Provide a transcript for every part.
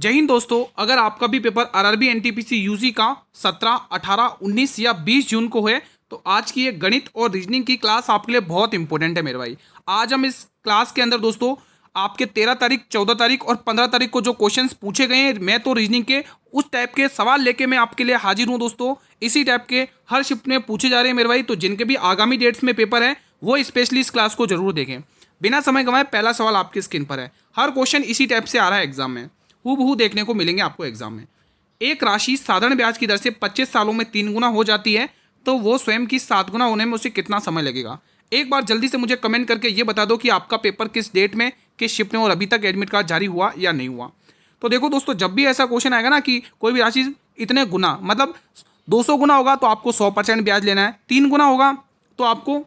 जय हिंद दोस्तों। अगर आपका भी पेपर आरआरबी एनटीपीसी यूजी का 17, 18, 19 या 20 जून को है तो आज की ये गणित और रीजनिंग की क्लास आपके लिए बहुत इंपॉर्टेंट है मेरे भाई। आज हम इस क्लास के अंदर दोस्तों आपके 13 तारीख, 14 तारीख और 15 तारीख को जो क्वेश्चंस पूछे गए हैं मैथ और रीजनिंग के, उस टाइप के सवाल लेके मैं आपके लिए हाजिर हूँ दोस्तों। इसी टाइप के हर शिफ्ट में पूछे जा रहे हैं मेरे भाई, तो जिनके भी आगामी डेट्स में पेपर है वो स्पेशली इस क्लास को जरूर देखें। बिना समय गंवाए पहला सवाल आपकी स्क्रीन पर है। हर क्वेश्चन इसी टाइप से आ रहा है एग्जाम में, हूबहू देखने को मिलेंगे आपको एग्जाम में। एक राशि साधारण ब्याज की दर से 25 सालों में 3 गुना हो जाती है तो वो स्वयं की 7 गुना होने में उसे कितना समय लगेगा। एक बार जल्दी से मुझे कमेंट करके ये बता दो कि आपका पेपर किस डेट में, किस शिफ्ट में और अभी तक एडमिट कार्ड जारी हुआ या नहीं हुआ। तो देखो दोस्तों, जब भी ऐसा क्वेश्चन आएगा ना कि कोई भी राशि इतने गुना, मतलब 200 गुना होगा तो आपको 100% ब्याज लेना है, 3 गुना होगा तो आपको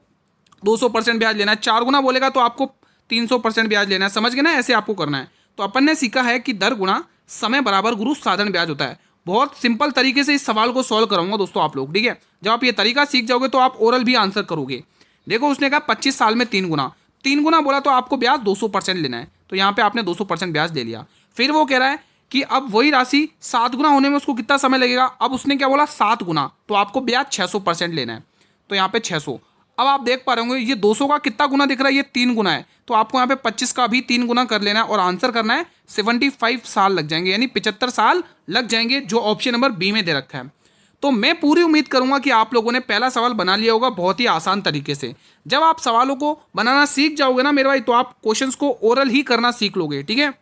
200% ब्याज लेना है, 4 गुना बोलेगा तो आपको 300% ब्याज लेना है। समझ गए ना, ऐसे आपको करना है। तो अपन ने सीखा है कि दर गुना समय बराबर गुरु साधारण ब्याज होता है। बहुत सिंपल तरीके से इस सवाल को सॉल्व कराऊंगा दोस्तों आप लोग, ठीक है। जब आप ये तरीका सीख जाओगे तो आप ओरल भी आंसर करोगे। देखो, उसने कहा 25 साल में 3 गुना, 3 गुना बोला तो आपको ब्याज 200% लेना है, तो यहाँ पे आपने 200% ब्याज ले लिया। फिर वो कह रहा है कि अब वही राशि 7 गुना होने में उसको कितना समय लगेगा। अब उसने क्या बोला, 7 गुना, तो आपको ब्याज 600% लेना है, तो यहाँ पे 600। अब आप देख पा रहे होंगे ये 200 का कितना गुना दिख रहा है, ये 3 गुना है, तो आपको यहाँ पे 25 का भी 3 गुना कर लेना है और आंसर करना है 75 साल लग जाएंगे, यानी 75 साल लग जाएंगे, जो ऑप्शन नंबर बी में दे रखा है। तो मैं पूरी उम्मीद करूंगा कि आप लोगों ने पहला सवाल बना लिया होगा बहुत ही आसान तरीके से। जब आप सवालों को बनाना सीख जाओगे ना मेरे भाई, तो आप क्वेश्चंस को ओरल ही करना सीख लोगे, ठीक है।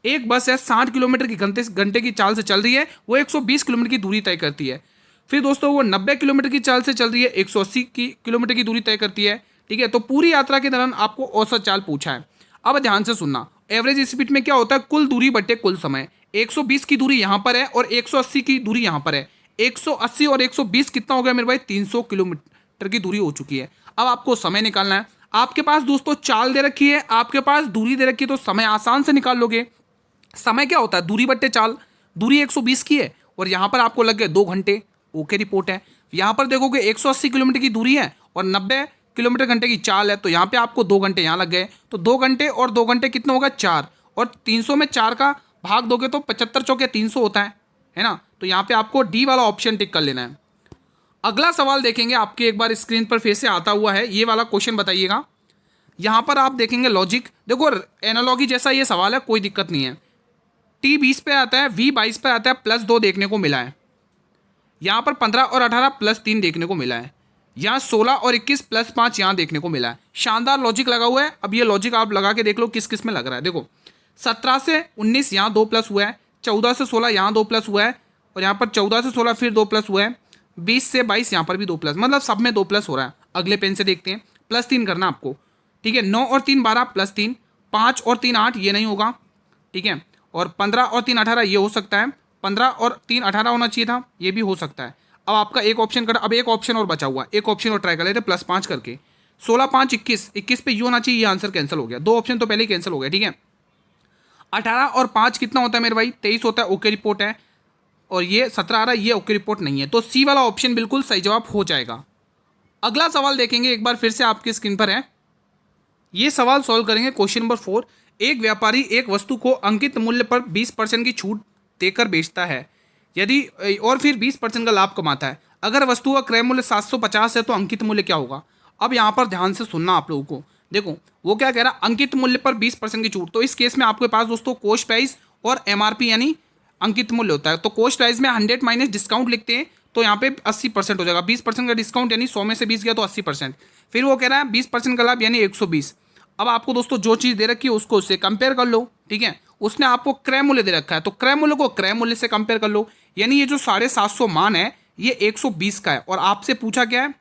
एक बस है 60 किलोमीटर की घंटे की चाल से चल रही है, वो 120 किलोमीटर की दूरी तय करती है। फिर दोस्तों वो 90 किलोमीटर की चाल से चल रही है, 180 किलोमीटर की दूरी तय करती है, ठीक है। तो पूरी यात्रा के दौरान आपको औसत चाल पूछा है। अब ध्यान से सुनना, एवरेज स्पीड में क्या होता है, कुल दूरी बटे कुल समय। 120 की दूरी यहाँ पर है और 180 की दूरी यहाँ पर है। 180 और 120 कितना हो गया मेरे भाई, 300 किलोमीटर की दूरी हो चुकी है। अब आपको समय निकालना है। आपके पास दोस्तों चाल दे रखी है, आपके पास दूरी दे रखी है, तो समय आसान से निकाल लोगे। समय क्या होता है, दूरी बट्टे चाल। दूरी 120 की है और यहाँ पर आपको लग गए 2 घंटे, ओके रिपोर्ट है। यहाँ पर देखोगे 180 किलोमीटर की दूरी है और 90 किलोमीटर घंटे की चाल है, तो यहाँ पे आपको 2 घंटे यहाँ लग गए। तो 2 घंटे और 2 घंटे कितना होगा, 4, और 300 में 4 का भाग दोगे तो 75 चौके 300 होता है ना। तो यहाँ पे आपको डी वाला ऑप्शन टिक कर लेना है। अगला सवाल देखेंगे आपके, एक बार स्क्रीन पर फिर से आता हुआ है, ये वाला क्वेश्चन बताइएगा। यहाँ पर आप देखेंगे लॉजिक, देखो एनालॉगी जैसा ये सवाल है, कोई दिक्कत नहीं है। टी 20 पे आता है, वी 22 पे आता है, +2 देखने को मिला है। यहाँ पर 15 और 18 +3 देखने को मिला है। यहाँ 16 और 21 +5 यहाँ देखने को मिला है। शानदार लॉजिक लगा हुआ है। अब ये लॉजिक आप लगा के देख लो किस किस में लग रहा है। देखो 17 से 19 यहाँ 2 प्लस हुआ है, 14 से 16 यहाँ 2 प्लस हुआ है, और यहाँ पर 14 से 16 फिर 2 प्लस हुआ है, 20 से 22 यहाँ पर भी 2 प्लस, मतलब सब में 2 प्लस हो रहा है। अगले पेन से देखते हैं, +3 करना आपको, ठीक है। 9 और 3 12 +3, 5 और 3 8 ये नहीं होगा, ठीक है। और 15 और 3 18 ये हो सकता है, 15 और 3 18 होना चाहिए था, ये भी हो सकता है। अब आपका एक ऑप्शन कर, अब एक ऑप्शन और बचा हुआ, एक ऑप्शन और ट्राई कर लेते +5 करके। 16 5 21, 21 पे ये होना चाहिए, ये आंसर कैंसिल हो गया, 2 ऑप्शन तो पहले ही कैंसिल हो गया, ठीक है। 18 और 5 कितना होता है मेरे भाई, 23 होता है, ओके रिपोर्ट है। और ये 17 आ रहा है, ये ओके रिपोर्ट नहीं है, तो सी वाला ऑप्शन बिल्कुल सही जवाब हो जाएगा। अगला सवाल देखेंगे, एक बार फिर से आपकी स्क्रीन पर है। ये सवाल सॉल्व करेंगे क्वेश्चन नंबर 4। एक व्यापारी एक वस्तु को अंकित मूल्य पर 20% की छूट देकर बेचता है, यदि और फिर 20% का लाभ कमाता है। अगर वस्तु का क्रय मूल्य 750 है तो अंकित मूल्य क्या होगा। अब यहाँ पर ध्यान से सुनना आप लोगों को। देखो वो क्या कह रहा है, अंकित मूल्य पर 20% की छूट। तो इस केस में आपके पास दोस्तों कॉस्ट प्राइस और एमआरपी यानी अंकित मूल्य होता है। तो कॉस्ट प्राइस में 100 माइनस डिस्काउंट लिखते हैं, तो यहाँ पे 80% हो जाएगा। 20% का डिस्काउंट यानी 100 में से 20 गया तो 80%। फिर वो कह रहा है 20% का लाभ यानी 120। अब आपको दोस्तों जो चीज़ दे रखी है उसको उससे कंपेयर कर लो, ठीक है। उसने आपको क्रय मूल्य दे रखा है, तो क्रय मूल्य को क्रय मूल्य से कंपेयर कर लो। यानी ये जो 750 मान है ये 120 का है, और आपसे पूछा क्या है,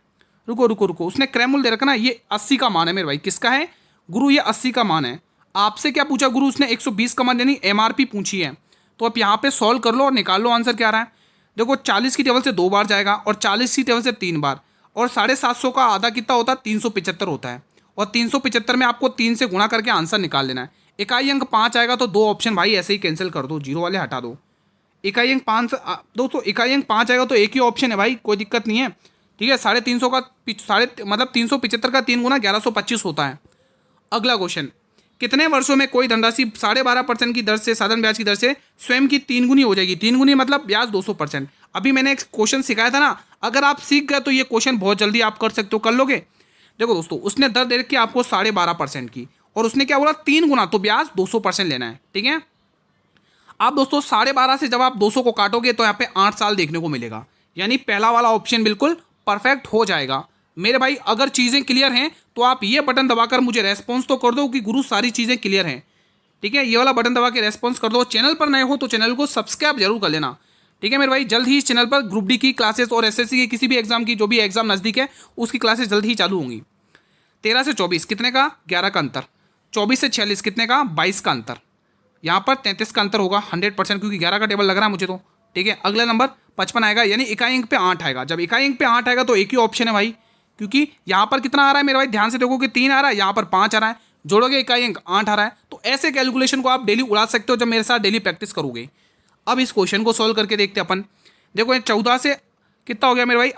रुको रुको रुको, उसने क्रय मूल्य दे रखा ना, ये 80 का मान है मेरे भाई। किसका है गुरु, ये 80 का मान है। आपसे क्या पूछा गुरु, उसने 120 का मान यानी एमआरपी पूछी है। तो आप यहाँ पे सॉल्व कर लो और निकाल लो आंसर क्या आ रहा है। देखो 40 की टेबल से 2 बार जाएगा और 40 की टेबल से 3 बार, और 750 का आधा कितना होता है, 375 होता है। और 375 में आपको 3 से गुणा करके आंसर निकाल लेना है। इकाई अंक 5 आएगा तो 2 ऑप्शन भाई ऐसे ही कैंसिल कर दो, जीरो वाले हटा दो। इकाई अंक 5 दोस्तों, इकाई अंक 5 आएगा तो एक ही ऑप्शन है भाई, कोई दिक्कत नहीं है, ठीक है। 350 का मतलब 375 का 3 गुना 1125 होता है। अगला क्वेश्चन, कितने वर्षों में कोई धनराशि 12.5% की दर से साधारण ब्याज की दर से स्वयं की 3 गुनी हो जाएगी। 3 गुनी मतलब ब्याज 200%। अभी मैंने एक क्वेश्चन सिखाया था ना, अगर आप सीख गए तो ये क्वेश्चन बहुत जल्दी आप कर सकते हो, कर लोगे। देखो दोस्तों, उसने दर दे रखी आपको 12.5% की, और उसने क्या बोला 3 गुना, तो ब्याज 200% लेना है। ठीक है, अब दोस्तों 12.5 से जब आप 200 को काटोगे तो यहाँ पे 8 साल देखने को मिलेगा, यानी पहला वाला ऑप्शन बिल्कुल परफेक्ट हो जाएगा। मेरे भाई अगर चीज़ें क्लियर हैं तो आप ये बटन दबाकर मुझे रेस्पॉन्स तो कर दो कि गुरु सारी चीज़ें क्लियर हैं। ठीक है, ये वाला बटन दबा के रेस्पॉन्स कर दो। चैनल पर नए हो तो चैनल को सब्सक्राइब जरूर कर लेना। ठीक है मेरे भाई, जल्द ही इस चैनल पर ग्रुप डी की क्लासेस और एसएससी के किसी भी एग्जाम की जो भी एग्जाम नज़दीक है उसकी क्लासेस जल्द ही चालू होंगी। 13 से 24 कितने का, 11 का अंतर। 24 से 46 कितने का, 22 का अंतर। यहाँ पर 33 का अंतर होगा 100%, क्योंकि 11 का टेबल लग रहा है मुझे तो। ठीक है, अगला नंबर 55 आएगा, यानी इकाई अंक पे 8 आएगा। जब इकाई अंक पे 8 आएगा तो एक ही ऑप्शन है भाई, क्योंकि यहाँ पर कितना आ रहा है मेरे भाई, ध्यान से देखो कि 3 आ रहा है, यहाँ पर 5 आ रहा है, जोड़ोगे इकाई अंक 8 आ रहा है। तो ऐसे कैलकुलेशन को आप डेली उड़ा सकते हो जब मेरे साथ डेली प्रैक्टिस करोगे। अब इस क्वेश्चन को सॉल्व करके देखते हैं अपन। देखो 14 से कितना हो गया मेरे भाई,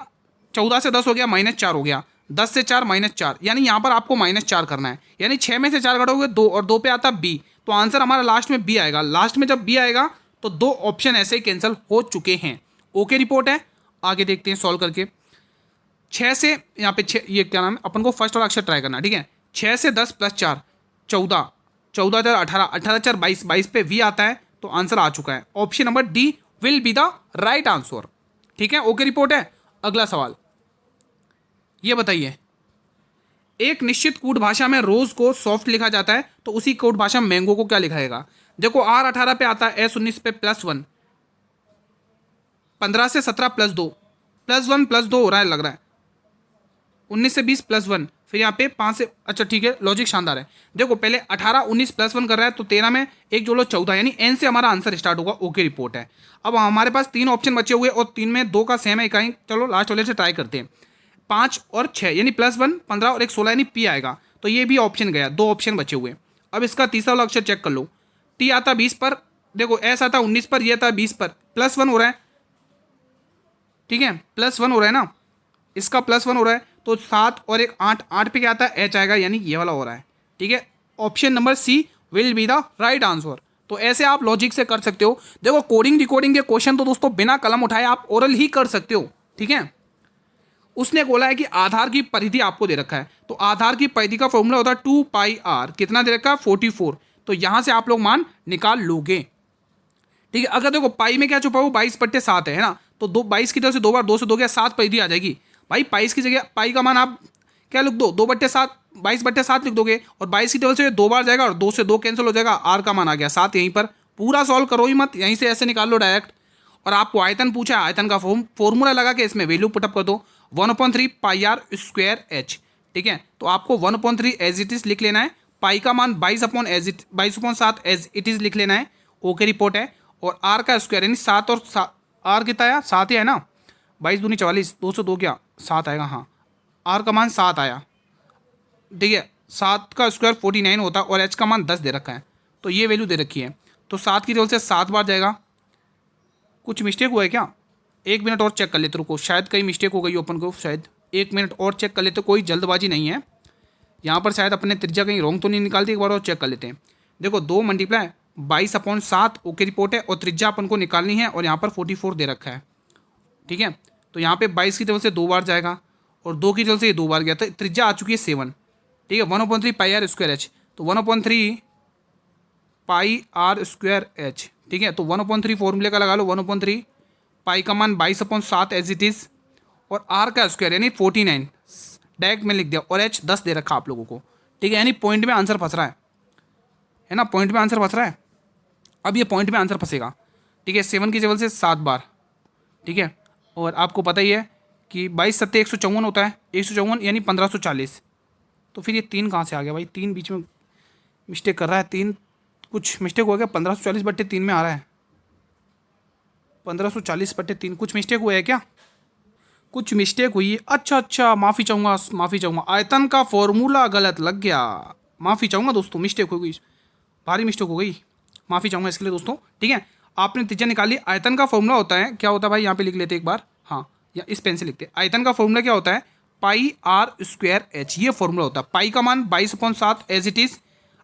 14 से 10 हो गया, -4 हो गया। 10 से 4 -4, यानी यहाँ पर आपको -4 करना है, यानी 6 में से 4 घटाओगे 2, और 2 पे आता बी, तो आंसर हमारा लास्ट में बी आएगा। लास्ट में जब बी आएगा तो 2 ऑप्शन ऐसे ही कैंसिल हो चुके हैं। ओके रिपोर्ट है, आगे देखते हैं सॉल्व करके। 6 से यहाँ पे 6, ये क्या नाम है, अपन को फर्स्ट वाला अक्षर ट्राई करना। ठीक है, 6 से 10 + 4 14, 14 4 18, 18 4 22, 22 पे वी आता है, तो आंसर आ चुका है। Option number D will be the right answer. ठीक है, ओके रिपोर्ट है। अगला सवाल ये बताइए, एक निश्चित कूट भाषा में रोज को सॉफ्ट लिखा जाता है, तो उसी कूट भाषा में मैंगो को क्या लिखा जाएगा। देखो R18 पे आता है, S19 पे +1, 15 से 17 +2, +1 +2 हो रहा है लग रहा है, 19 से 20 +1, फिर यहाँ पे 5 से, अच्छा ठीक है, लॉजिक शानदार है। देखो पहले 18 19 +1 कर रहा है, तो 13 में एक जोड़ो 14, यानी एन से हमारा आंसर स्टार्ट होगा। ओके रिपोर्ट है। अब हमारे पास 3 ऑप्शन बचे हुए और 3 में 2 का सेम है इकाई। चलो लास्ट वाले से ट्राई करते हैं। 5 और 6 यानी +1 15 और 1 16, यानी पी आएगा, तो ये भी ऑप्शन गया। 2 ऑप्शन बचे हुए। अब इसका तीसरा वाला अक्षर चेक कर लो। टी आता 20 पर, देखो एस आता 19 पर, ये आता 20 पर, +1 हो रहा है। ठीक है, +1 हो रहा है ना, इसका +1 हो रहा है, तो 7 और 1 8, 8 पे क्या आता है, एच आएगा, यानी ये वाला हो रहा है। ठीक है, option number C will be the right answer. तो ऐसे आप लॉजिक से कर सकते हो। देखो कोडिंग रिकॉर्डिंग के क्वेश्चन तो दोस्तों बिना कलम उठाए आप ओरल ही कर सकते हो। ठीक है, उसने बोला है कि आधार की परिधि आपको दे रखा है, तो आधार की परिधि का फॉर्मूला होता है 2πr, कितना दे रखा है 44, तो यहां से आप लोग मान निकाल लोगे। ठीक है, अगर देखो पाई में क्या छुपा हो, 22/7 है ना, तो 22 की तरफ से 2 बार 2 से 2 गया 7 परिधि आ जाएगी भाई। 22 की जगह पाई का मान आप क्या लिख दो, 2/7, 22/7 लिख दोगे, और 22 की तरफ से 2 बार जाएगा और 2 से 2 कैंसिल हो जाएगा, आर का मान आ गया 7। यहीं पर पूरा सॉल्व करो ही मत, यहीं से ऐसे निकाल लो डायरेक्ट। और आपको आयतन पूछा है, आयतन का फॉर्मूला लगा के इसमें वैल्यू पुटअप कर दो, 1/3πr²h। ठीक है, तो आपको 1/3 एज इट इज लिख लेना है, पाई का मान 22/7 एज इट इज लिख लेना है। ओके रिपोर्ट है। और आर का स्क्वायर यानी 7 और आर कितना आया, 7 ही है ना, 22 दूनी 44, 2 से 2 क्या 7 आएगा, हाँ आर का मान 7 आया। ठीक है, 7 का स्क्वायर 49 होता है, और एच का मान 10 दे रखा है, तो ये वैल्यू दे रखी है, तो 7 की जगह से 7 बार जाएगा। कुछ मिस्टेक हुआ है क्या, 1 मिनट और चेक कर लेते, रुको शायद कहीं मिस्टेक हो गई ओपन को, शायद 1 मिनट और चेक कर लेते, कोई जल्दबाजी नहीं है यहाँ पर, शायद अपने त्रिज्या कहीं रॉन्ग तो नहीं निकालती, एक बार और चेक कर लेते हैं। देखो 2 × 22/7 ओके रिपोर्ट है, और त्रिज्या अपन को निकालनी है, और यहाँ पर 44 दे रखा है। ठीक है, तो यहाँ पे 22 की तरफ से 2 बार जाएगा, और 2 की तरफ से ये 2 बार गया, तो त्रिज्या आ चुकी है 7। ठीक है, 1/3πr²h, तो 1/3πr²h। ठीक है, तो 1/3 फॉर्मूले का लगा लो, 1/3 पाई का मान 22/7 एज इट इज़, और आर का स्क्वायर यानी 49 डायरेक्ट में लिख दिया, और एच 10 दे रखा आप लोगों को। ठीक है, यानी पॉइंट में आंसर फंस रहा है ना, पॉइंट में आंसर फंस रहा है। अब ये पॉइंट में आंसर फंसेगा। ठीक है, 7 की जगह से 7 बार। ठीक है, और आपको पता ही है कि 22 7 154 होता है, 154 यानी 1540, तो फिर ये 3 कहाँ से आ गया भाई, 3 बीच में मिस्टेक कर रहा है, 3 कुछ मिस्टेक हो गया, 1540/3 में आ रहा है, 1540/3, कुछ मिस्टेक हुआ है क्या, कुछ मिस्टेक हुई है। अच्छा माफ़ी चाहूँगा, आयतन का फॉर्मूला गलत लग गया, माफ़ी चाहूँगा दोस्तों, मिस्टेक हो गई, भारी मिस्टेक हो गई, माफ़ी चाहूँगा इसके लिए दोस्तों। ठीक है, आपने त्रिज्या निकाली, आयतन का फॉर्मूला होता है, क्या होता है भाई, यहाँ पे लिख लेते एक बार, हाँ या इस पेन से लिखते, आयतन का फॉर्मूला क्या होता है, πr²h, ये फॉर्मूला होता है। पाई का मान 22/7 एज इट इज़,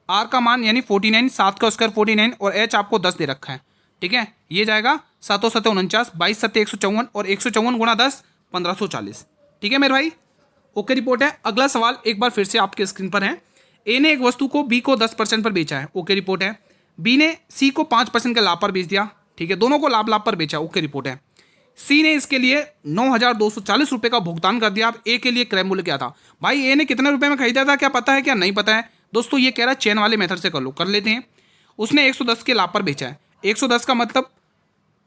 आर का मान यानी 49, 7 का स्क्वायर 49 और एच आपको 10 दे रखा है। ठीक है, ये जाएगा 7 7 49, 22 7 154 और 154 गुणा 10 1540। ठीक है मेरे भाई, ओके रिपोर्ट है। अगला सवाल एक बार फिर से आपके स्क्रीन पर है। ए ने एक वस्तु को बी को 10% पर बेचा है, ओके रिपोर्ट है। बी ने सी को 5% के लाभ पर बेच दिया, ठीक है, दोनों को लाभ लाभ पर बेचा, ओके रिपोर्ट है। सी ने इसके लिए 9,240 रुपये का भुगतान कर दिया। अब ए के लिए क्रय मूल्य क्या था? भाई ए ने कितने रुपए में खरीदा था, क्या पता है क्या? नहीं पता है दोस्तों, ये कह रहा है चेन वाले मेथड से कर लो, कर लेते हैं। उसने 110 के लाभ पर बेचा है। 110 का मतलब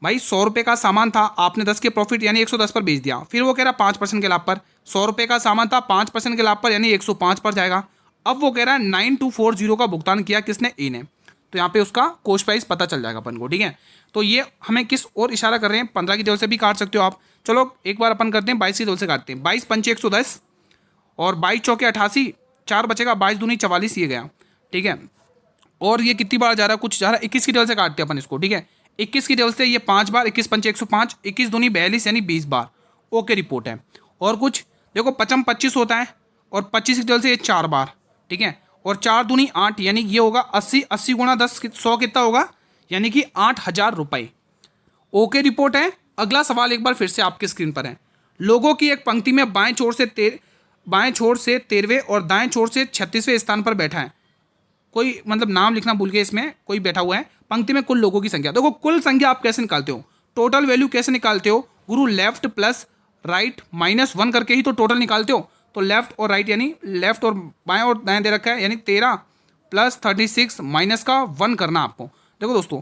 भाई 100 रुपये का सामान था, आपने 10 के प्रॉफिट यानी 110 पर बेच दिया। फिर वो कह रहा है 5% के लाभ पर। 100 रुपये का सामान था, 5% के लाभ पर यानी 105 पर जाएगा। अब वो कह रहा है 9240 का भुगतान किया किसने? ए ने। तो यहाँ पे उसका कॉस्ट प्राइस पता चल जाएगा अपन को। ठीक है, तो ये हमें किस और इशारा कर रहे हैं? 15 की टेबल से भी काट सकते हो आप। चलो एक बार अपन करते हैं 22 की टेबल से काटते हैं। 22 पंचे 110 और 22 चौके 88, 4 बचेगा, 22 दूनी 44 ये गया। ठीक है, और ये कितनी बार जा रहा है? कुछ जा रहा है। 21 की टेबल से काटते हैं अपन इसको। ठीक है, 21 की टेबल से ये 5 बार, 21 पंचे 105, 21 दूनी 42 यानी 20 बार, ओके रिपोर्ट है। और कुछ देखो 55 25 होता है और 25 की टेबल से ये 4 बार। ठीक है, और 4 दूनी 8 यानी ये होगा 80, 80 गुणा 10 100 कितना होगा? यानी कि 8,000 रुपये, ओके रिपोर्ट है। अगला सवाल एक बार फिर से आपके स्क्रीन पर है। लोगों की एक पंक्ति में बाएं छोर से 13वें और दाएं छोर से 36वें स्थान पर बैठा है कोई, मतलब नाम लिखना भूल गए, इसमें कोई बैठा हुआ है। पंक्ति में कुल लोगों की संख्या। देखो कुल संख्या आप कैसे निकालते हो? टोटल वैल्यू कैसे निकालते हो गुरु? लेफ्ट प्लस राइट माइनस 1 करके ही तो टोटल निकालते हो। तो लेफ्ट और राइट यानी लेफ्ट और बाएं और दाएं दे रखा है, यानी 13 प्लस 36 माइनस का 1 करना आपको। देखो दोस्तों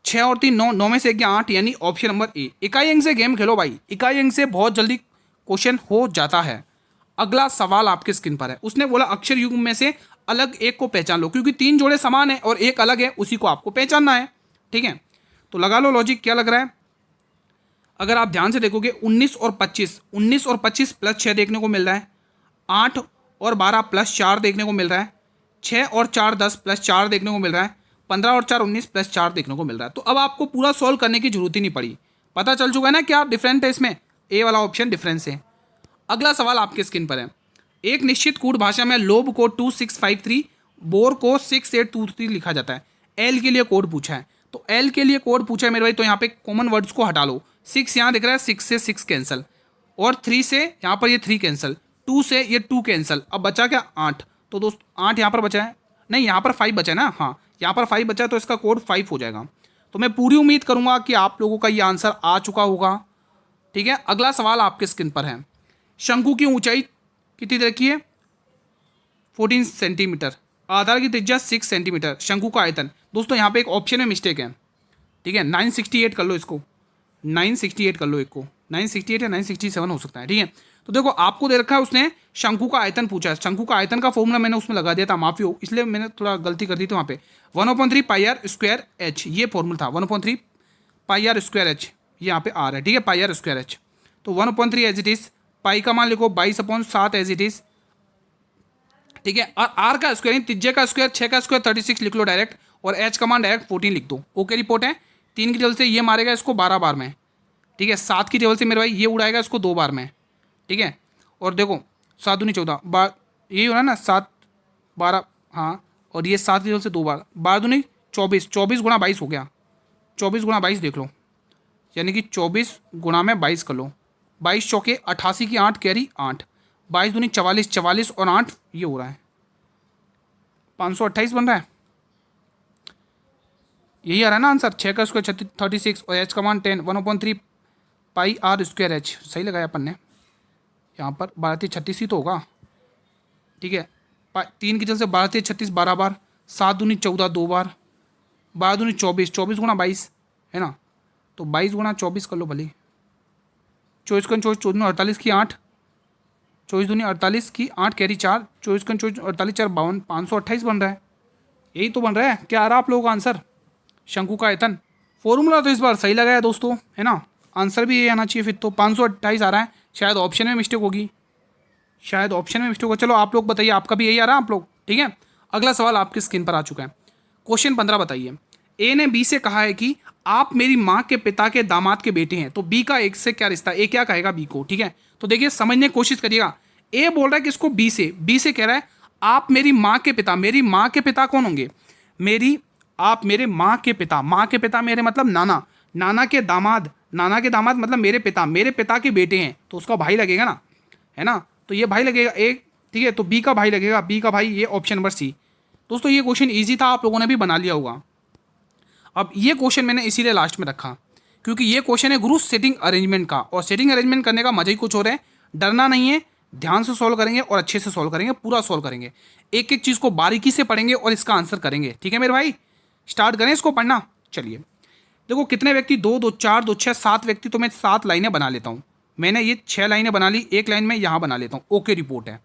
6 और 3 9, 9 में से 8 यानी ऑप्शन नंबर ए। इकाई अंक से गेम खेलो भाई, इकाई अंक से बहुत जल्दी क्वेश्चन हो जाता है। अगला सवाल आपके स्क्रीन पर है। उसने बोला अक्षर युग्म में से अलग एक को पहचान लो, क्योंकि 3 जोड़े समान है और एक अलग है, उसी को आपको पहचानना है। ठीक है, तो लगा लो लॉजिक, क्या लग रहा है? अगर आप ध्यान से देखोगे 19 और 25 प्लस 6 देखने को मिल रहा है। 8 और 12 प्लस 4 देखने को मिल रहा है। 6 और 4 10 प्लस 4 देखने को मिल रहा है। 15 और 4 19 प्लस 4 देखने को मिल रहा है। तो अब आपको पूरा सॉल्व करने की जरूरत ही नहीं पड़ी, पता चल चुका है ना क्या डिफरेंट है इसमें? ए वाला ऑप्शन डिफरेंस है। अगला सवाल आपके स्क्रीन पर है। एक निश्चित कूट भाषा में लोभ को 2653, बोर को 6823 लिखा जाता है। एल के लिए कोड पूछा है, तो एल के लिए कोड पूछा है मेरे भाई, तो यहाँ पे कॉमन वर्ड्स को हटा लो। 6 यहाँ दिख रहा है, 6 से 6 कैंसिल, और 3 से यहाँ पर ये 3 कैंसिल, 2 से ये 2 कैंसिल। अब बचा क्या? 8। तो दोस्त 8 यहाँ पर बचा है, नहीं यहाँ पर 5 बचा है ना, हाँ यहाँ पर 5 बचा है, तो इसका कोड 5 हो जाएगा। तो मैं पूरी उम्मीद करूँगा कि आप लोगों का ये आंसर आ चुका होगा। ठीक है, अगला सवाल आपके स्क्रीन पर है। शंकु की ऊंचाई कितनी रखी है? 14 सेंटीमीटर। आधार की त्रिज्या 6 सेंटीमीटर। शंकु का आयतन, दोस्तों यहाँ पे एक ऑप्शन में मिस्टेक है। ठीक है, 968 कर लो इसको, 968 कर लो एक को, 968 या 967 हो सकता है। ठीक है, तो देखो आपको दे रखा है उसने शंकु का आयतन पूछा है। शंकु का आयतन का फॉर्मूला मैंने उसमें लगा दिया था, माफी हो, इसलिए मैंने थोड़ा गलती कर दी थी वहाँ पे। 1/3 पाई आर स्क्वायर एच, ये फॉर्मूला था। 1/3 पाई आर स्क्वायर एच, ये यहाँ पे आर है। ठीक है, पाई आर स्क्वायर एच, तो 1/3 एज इट इज। पाई का मान लिखो 22/7 एज इट इज। ठीक है, और आर का स्क्वायर त्रिज्या का स्क्वायर 6 का स्क्वायर 36 लिख लो डायरेक्ट, और एच का मान डायरेक्ट 14 लिख दो। ओके रिपोर्ट है। 3 की टेबल से ये मारेगा इसको 12 बार में। ठीक है, 7 की टेबल से मेरे भाई ये उड़ाएगा इसको 2 बार में। ठीक है, और देखो 7 दूनी 14 बार, यही हो रहा है ना, 7 12, हाँ, और ये 7 की टेबल से 2 बार, 12 दूनी 24, 24 गुणा 22 हो गया। 24 गुणा 22 देख लो, यानी कि 24 गुणा में 22 कर लो। 22 चौके 88 की 8 कैरी 8, 22 दूनी 44, 44 और 8 ये हो रहा है 528 बन रहा है। यही आ रहा है ना आंसर। 6 का स्क्वायर 36 और एच का मान 10, 1/3 पाई आर स्क्वायर एच, सही लगाया अपन ने। यहाँ पर 12 36 ही तो होगा। ठीक है, 3 की जगह से 12 36 12 बार, 7 दूनी 14 2 बार, 12 दूनी 24, 24 गुणा 22 है ना, तो 22 गुणा 24 कर लो भले। 24 का 24, 14 48 की 8, 24 दूनी 48 की 8 कैरी 4, 24 का 24 48 4 52, 528 बन रहा है। यही तो बन रहा है। क्या आ रहा है आप लोगों का आंसर? शंकु का आयतन। फॉर्मूला तो इस बार सही लगाया दोस्तों, है ना, आंसर भी ये आना चाहिए फिर तो। 528 आ रहा है, शायद ऑप्शन में मिस्टेक होगी, शायद ऑप्शन में मिस्टेक होगा। चलो आप लोग बताइए, आपका भी यही आ रहा है आप लोग? ठीक है, अगला सवाल आपकी स्क्रीन पर आ चुका है। क्वेश्चन 15 बताइए। ए ने बी से कहा है कि आप मेरी माँ के पिता के दामाद के बेटे हैं, तो बी का एक से क्या रिश्ता? ए क्या कहेगा बी को? ठीक है, तो देखिए समझने की कोशिश करिएगा। ए बोल रहा है कि इसको बी से कह रहा है आप मेरी माँ के पिता, मेरी माँ के पिता कौन होंगे? आप मेरे माँ के पिता, माँ के पिता मेरे मतलब नाना, नाना के दामाद, नाना के दामाद मतलब मेरे पिता के बेटे हैं, तो उसका भाई लगेगा ना, है ना? तो ये भाई लगेगा एक, ठीक है, तो बी का भाई लगेगा, बी का भाई, ये ऑप्शन नंबर सी। दोस्तों ये क्वेश्चन ईजी था, आप लोगों ने भी बना लिया होगा। अब ये क्वेश्चन मैंने इसीलिए लास्ट में रखा क्योंकि ये क्वेश्चन है गुरु सेटिंग अरेंजमेंट का, और सेटिंग अरेंजमेंट करने का मजा ही कुछ और है। डरना नहीं है, ध्यान से सॉल्व करेंगे और अच्छे से सॉल्व करेंगे, पूरा सॉल्व करेंगे, एक एक चीज़ को बारीकी से पढ़ेंगे और इसका आंसर करेंगे। ठीक है मेरे भाई, स्टार्ट करें इसको पढ़ना। चलिए देखो कितने व्यक्ति, 2 2 4 2 6 7 व्यक्ति, तो मैं 7 लाइनें बना लेता हूँ। मैंने ये 6 लाइनें बना ली, एक लाइन में यहाँ बना लेता हूँ। ओके रिपोर्ट है,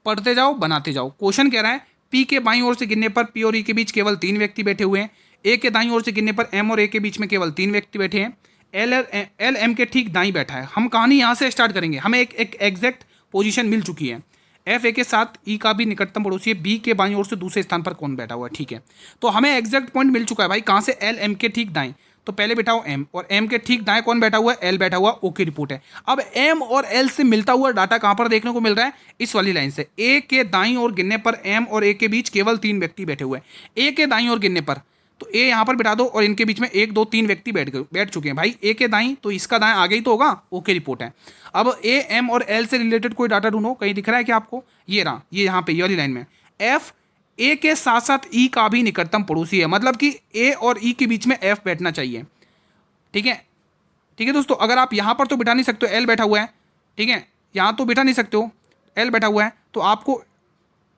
पढ़ते जाओ बनाते जाओ। क्वेश्चन कह रहा है पी के बाईं ओर से गिनने पर पी और ई के बीच केवल 3 व्यक्ति बैठे हुए हैं। ए के दाईं ओर से गिनने पर एम और ए के बीच में केवल 3 व्यक्ति बैठे हैं। एल एम के ठीक दाईं बैठा है। हम कहानी यहाँ से स्टार्ट करेंगे, हमें एक एग्जैक्ट पोजीशन मिल चुकी है। एफ ए के साथ ई का भी निकटतम पड़ोसी है। बी के बाईं ओर से दूसरे स्थान पर कौन बैठा हुआ है? ठीक है, तो हमें एग्जैक्ट पॉइंट मिल चुका है भाई, कहाँ से? एल एम के ठीक दाएं। तो पहले बैठाओ एम, और एम के ठीक दाएं कौन बैठा हुआ है? एल बैठा हुआ। ओके रिपोर्ट है। अब एम और एल से मिलता हुआ डाटा कहाँ पर देखने को मिल रहा है? इस वाली लाइन से। ए के दाईं ओर गिनने पर एम और ए के बीच केवल 3 व्यक्ति बैठे हुए हैं। ए के दाईं ओर गिनने पर, तो ए यहाँ पर बिठा दो और इनके बीच में 1 2 3 व्यक्ति बैठ चुके हैं भाई। ए के दाईं, तो इसका दाएं आगे ही तो होगा। ओके रिपोर्ट है। अब ए एम और एल से रिलेटेड कोई डाटा ढूंढो, कहीं दिख रहा है क्या आपको? ये रहा, ये यहाँ पे, ये वाली लाइन में। एफ ए के साथ साथ ई का भी निकटतम पड़ोसी है, मतलब कि ए और ई के बीच में एफ बैठना चाहिए। ठीक है, ठीक है दोस्तों, अगर आप यहाँ पर तो बिठा नहीं सकते हो, एल बैठा हुआ है, ठीक है, यहाँ तो बिठा नहीं सकते हो, एल बैठा हुआ है, तो आपको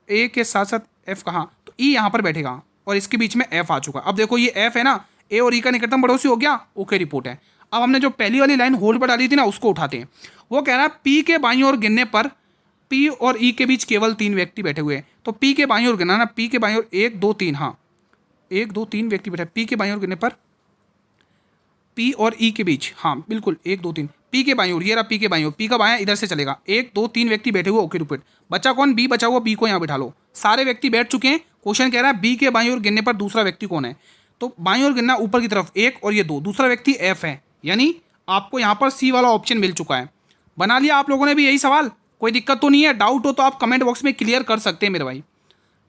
ए के साथ साथ एफ कहाँ? तो ई यहाँ पर बैठेगा और इसके बीच में एफ आ चुका। अब देखो ये एफ है ना, ए और ई का निकटतम पड़ोसी हो गया। ओके रिपोर्ट है। अब हमने जो पहली वाली लाइन होल्ड पर डाली थी ना, उसको उठाते हैं। वो कह रहा है पी के बाईं ओर गिनने पर पी और ई के बीच केवल 3 व्यक्ति बैठे हुए हैं। तो पी के बाईं ओर गिनना ना, पी के बाईं ओर 1 2 3, हाँ 1 2 3 व्यक्ति बैठे। पी के बाईं ओर गिनने पर पी और ई के बीच, हाँ बिल्कुल 1 2 3, पी के बाईं ओर, ये रहा पी के बाईं ओर, पी का बायां इधर से चलेगा। 1 2 3 व्यक्ति बैठे हुए। Okay report. बचा कौन? बी बचा हुआ, बी को यहाँ बिठा लो। सारे व्यक्ति बैठ चुके हैं। क्वेश्चन कह रहा है बी के बाईं ओर गिनने पर दूसरा व्यक्ति कौन है? तो बाईं ओर गिनना, ऊपर की तरफ 1 और ये 2, दूसरा व्यक्ति एफ है, यानी आपको यहाँ पर सी वाला ऑप्शन मिल चुका है। बना लिया आप लोगों ने भी यही सवाल? कोई दिक्कत तो नहीं है? डाउट हो तो आप कमेंट बॉक्स में क्लियर कर सकते हैं मेरे भाई।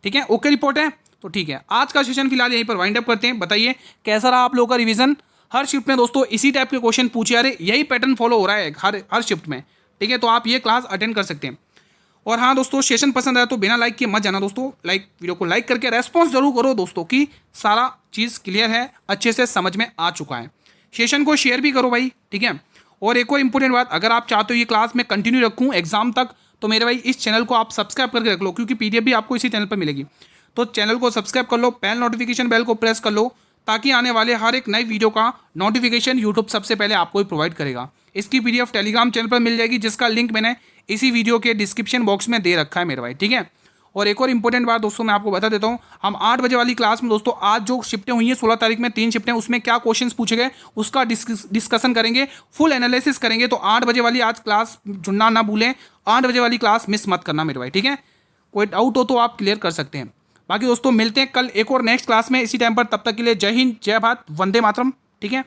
ठीक है, ओके रिपोर्ट है। तो ठीक है, आज का सेशन फिलहाल यहीं पर वाइंड अप करते हैं। बताइए कैसा रहा आप लोगों का रिवीजन? हर शिफ्ट में दोस्तों इसी टाइप के क्वेश्चन पूछे जा रहे, यही पैटर्न फॉलो हो रहा है हर शिफ्ट में। ठीक है, तो आप ये क्लास अटेंड कर सकते हैं। और हाँ दोस्तों, सेशन पसंद आया तो बिना लाइक किए मत जाना दोस्तों। वीडियो को लाइक करके रेस्पॉन्स जरूर करो दोस्तों कि सारा चीज़ क्लियर है, अच्छे से समझ में आ चुका है। सेशन को शेयर भी करो भाई, ठीक है। और एक और इंपॉर्टेंट बात, अगर आप चाहते हो ये क्लास में कंटिन्यू रखूँ एग्जाम तक, तो मेरे भाई इस चैनल को आप सब्सक्राइब करके रख लो, क्योंकि PDF भी आपको इसी चैनल पर मिलेगी। तो चैनल को सब्सक्राइब कर लो, बेल नोटिफिकेशन बेल को प्रेस कर लो, ताकि आने वाले हर एक नई वीडियो का नोटिफिकेशन यूट्यूब सबसे पहले आपको ही प्रोवाइड करेगा। इसकी PDF टेलीग्राम चैनल पर मिल जाएगी, जिसका लिंक मैंने इसी वीडियो के डिस्क्रिप्शन बॉक्स में दे रखा है मेरे भाई, ठीक है। और एक और इंपॉर्टेंट बात दोस्तों मैं आपको बता देता हूँ, हम 8 बजे वाली क्लास में दोस्तों आज जो शिफ्टें हुई हैं 16 तारीख में 3 शिफ्टें, उसमें क्या क्वेश्चंस पूछे गए उसका डिस्कशन करेंगे, फुल एनालिसिस करेंगे। तो 8 बजे वाली आज क्लास जुड़ना ना भूलें, 8 बजे वाली क्लास मिस मत करना मेरे भाई, ठीक है। कोई डाउट हो तो आप क्लियर कर सकते हैं। बाकी दोस्तों मिलते हैं कल एक और नेक्स्ट क्लास में इसी टाइम पर, तब तक के लिए जय हिंद, जय भारत, वंदे मातरम, ठीक है।